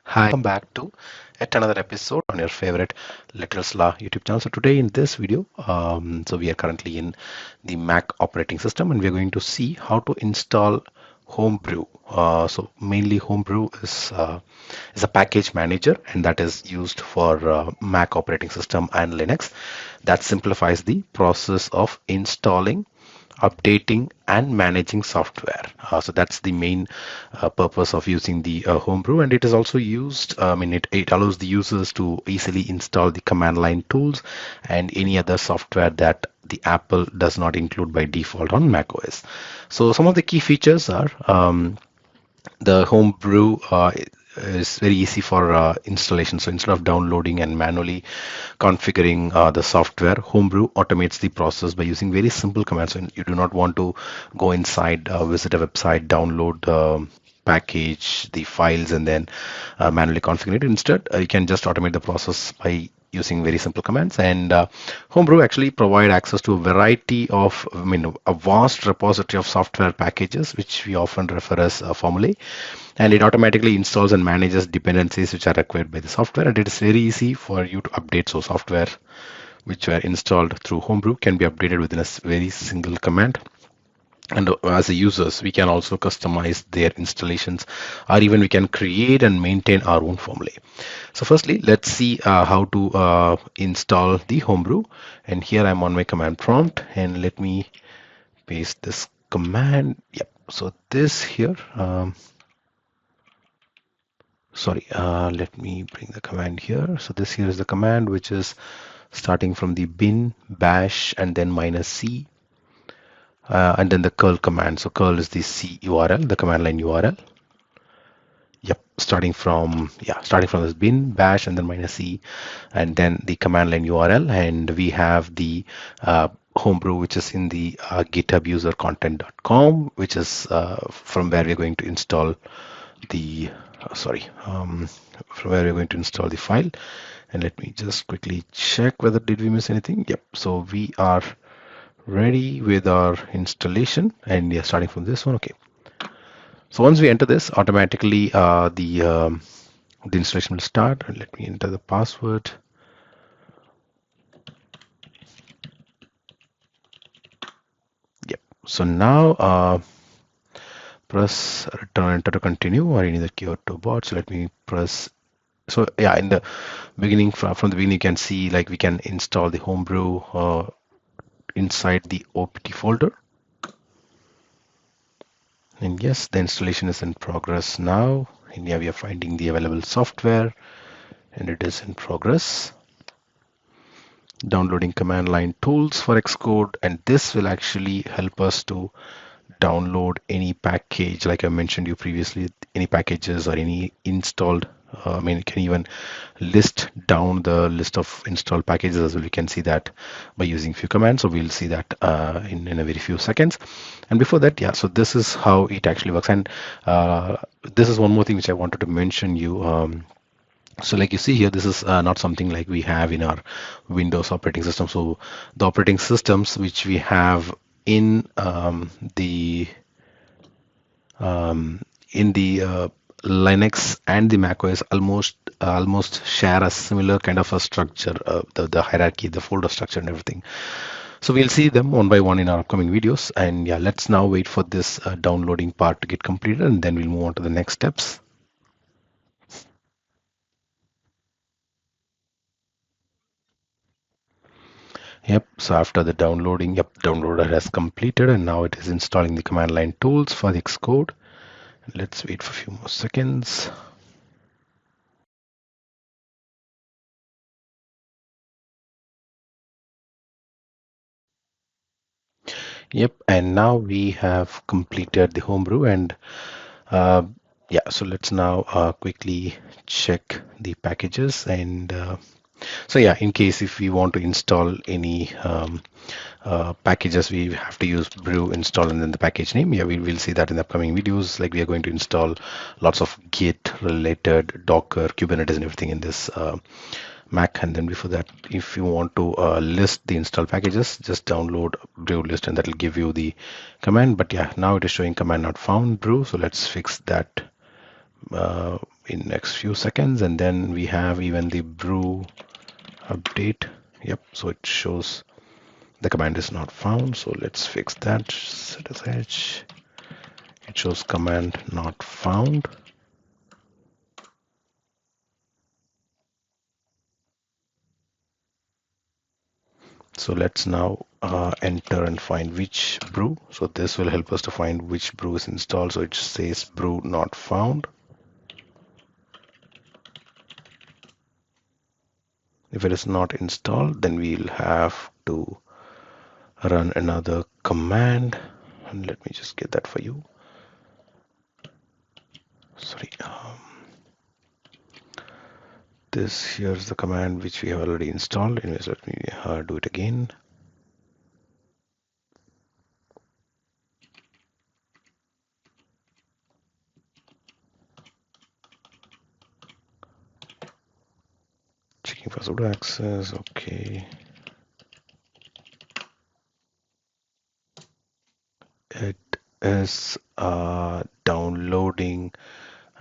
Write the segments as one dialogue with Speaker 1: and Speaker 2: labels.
Speaker 1: Hi, welcome back to yet another episode on your favorite Literals Law YouTube channel. So today in this video, we are currently in the Mac operating system, and we're going to see how to install Homebrew. So mainly Homebrew is a package manager, and that is used for Mac operating system and Linux. That simplifies the process of installing, updating and managing software. So that's the main purpose of using the Homebrew, and it is also used. It allows the users to easily install the command line tools and any other software that the Apple does not include by default on macOS. So some of the key features are the Homebrew is very easy for installation. So instead of downloading and manually configuring the software, Homebrew automates the process by using very simple commands. And you do not want to go inside, visit a website, download the package, the files, and then manually configure it. Instead, you can just automate the process by using very simple commands. And Homebrew actually provide access to a variety of, a vast repository of software packages, which we often refer as formulae, and it automatically installs and manages dependencies which are required by the software, and it is very easy for you to update. So software which were installed through Homebrew can be updated within a very single command. And as a users, we can also customize their installations, or even we can create and maintain our own formulae. So firstly, let's see how to install the Homebrew. And here I'm on my command prompt, and let me paste this command. Yep. So this here, let me bring the command here. So this here is the command, which is starting from the bin bash and then -c, and then the curl command. So curl is the C URL, the command line URL. Yep, starting from this bin bash and then -c, and then the command line URL, and we have the Homebrew, which is in the GitHub user content.com, which is from where we're going to install the from where we're going to install the file. And let me just quickly check whether did we miss anything. Yep, so we are ready with our installation, and we are starting from this one. Okay, so once we enter this, automatically the installation will start. And let me enter the password. Yep, so now press return enter to continue, or any other keyword to bot. So let me press. So yeah, in the beginning, from the beginning, you can see like we can install the Homebrew inside the OPT folder. And yes, the installation is in progress now. And yeah, we are finding the available software, and it is in progress. Downloading command line tools for Xcode, and this will actually help us to download any package, like I mentioned you previously, any packages or any installed. It can even list down the list of installed packages as well. We can see that by using few commands. So we'll see that in a very few seconds. And before that, yeah, so this is how it actually works. And this is one more thing which I wanted to mention you. So like you see here, this is not something like we have in our Windows operating system. So the operating systems which we have in the Linux and the macOS almost share a similar kind of a structure, the hierarchy, the folder structure and everything. So we'll see them one by one in our upcoming videos. And yeah, let's now wait for this downloading part to get completed, and then we'll move on to the next steps. Yep, so after the downloading, downloader has completed, and now it is installing the command line tools for the Xcode. Let's wait for a few more seconds. Yep, and now we have completed the Homebrew, and so let's now quickly check the packages. And so yeah, in case if we want to install any packages, we have to use brew install and then the package name. Yeah, we will see that in the upcoming videos. Like we are going to install lots of Git related Docker, Kubernetes and everything in this Mac. And then before that, if you want to list the install packages, just download brew list, and that will give you the command. But yeah, now it is showing command not found brew. So let's fix that in next few seconds. And then we have even the brew update. Yep, so it shows the command is not found. So let's fix that. ZSH, it shows command not found. So let's now enter and find which brew. So this will help us to find which brew is installed. So it says brew not found. If it is not installed, then we'll have to run another command. And let me just get that for you. Sorry. This here's the command which we have already installed. Anyways, let me do it again. Checking for sudo access. Okay. It is downloading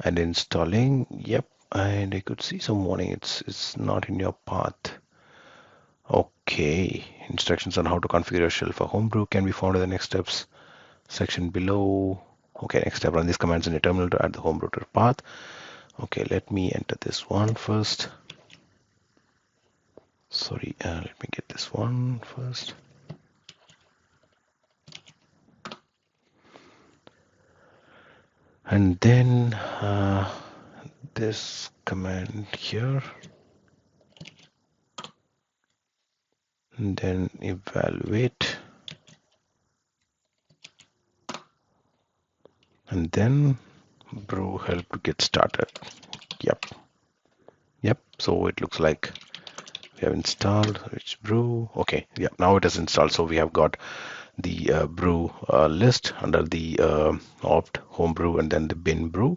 Speaker 1: and installing. Yep, and I could see some warning. It's not in your path. Okay. Instructions on how to configure your shell for Homebrew can be found in the next steps section below. Okay, next step, run these commands in your terminal to add the Homebrew to the path. Okay, let me enter this one first. Sorry, let me get this one first. And then this command here. And then evaluate. And then brew help to get started. Yep, so it looks like we have installed which brew. Okay, yeah, now it is installed. So we have got the brew list under the opt homebrew and then the bin brew.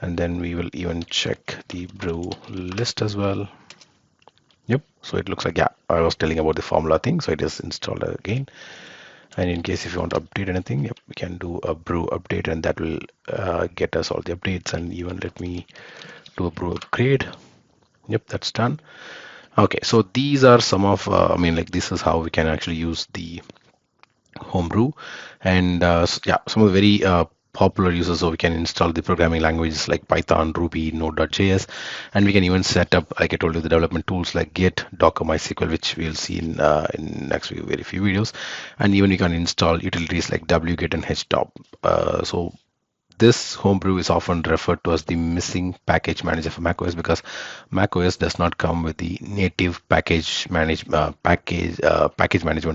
Speaker 1: And then we will even check the brew list as well. Yep, so it looks like, yeah, I was telling about the formula thing, so it is installed again. And in case if you want to update anything, yep, we can do a brew update, and that will get us all the updates. And even let me do a brew upgrade. Yep, that's done. Okay, so these are some of I mean, like, this is how we can actually use the Homebrew. And yeah, some of the very popular uses. So we can install the programming languages like Python, Ruby, Node.js, and we can even set up, like I told you, the development tools like Git, Docker, MySQL, which we'll see in next very few videos. And even we can install utilities like wget and htop. So this Homebrew is often referred to as the missing package manager for macOS, because macOS does not come with the native package management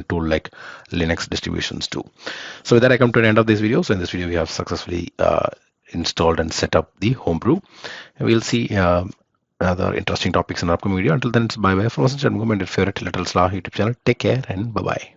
Speaker 1: tool like Linux distributions do. So with that, I come to the end of this video. So in this video, we have successfully installed and set up the Homebrew. And we'll see other interesting topics in our upcoming video. Until then, it's bye bye from us. And your favorite Little Slaw YouTube channel. Take care and bye bye.